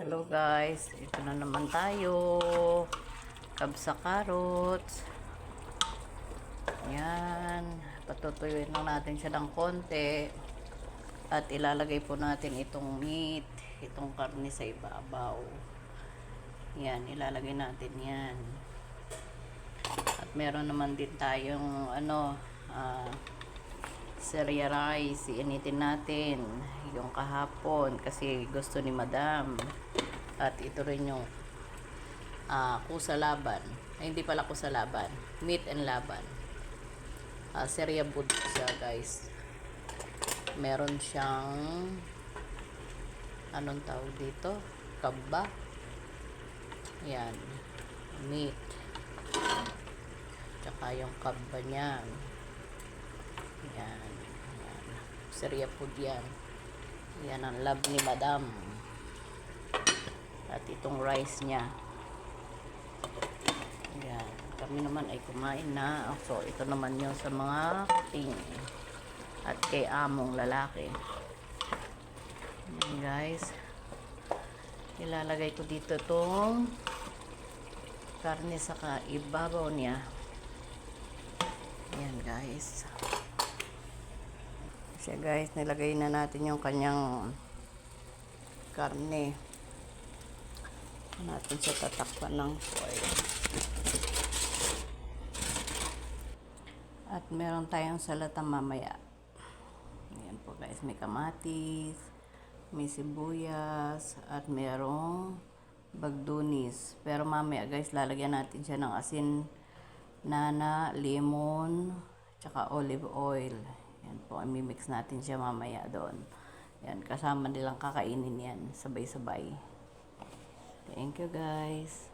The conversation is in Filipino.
Hello guys, ito na naman tayo. Kabsa carrots. Yan. Patutuyuin lang natin siya ng konti. At ilalagay po natin itong meat, itong karne sa ibabaw. Yan, ilalagay natin yan. At meron naman din tayong Seria rice, iinitin natin yung kahapon kasi gusto ni madam. At ito rin yung kusa laban. Ay, hindi pala kusa laban, meat and laban. Seria food siya guys. Meron siyang anong tawag dito, kaba. Yan, meat, tsaka yung kaba niya. Yan. Seria food yan. Yan ang love ni madam. At itong rice niya. Yan. Kami naman ay kumain na. So, ito naman yung sa mga ting. At kay among lalaki. Yan guys. Ilalagay ko dito itong karne sa ibabaw niya. Yan guys. Siya guys, nilagay na natin yung kanyang karne. Natin siya tatakpan ng foil. At meron tayong salata mamaya. Ayan po guys, may kamatis, may sibuyas, at merong bagdunis. Pero mamaya guys, lalagyan natin siya ng asin, nana, lemon, tsaka olive oil. Yan po, i-mix natin siya mamaya doon. Yan, kasama nilang kakainin yan, sabay-sabay. Thank you guys.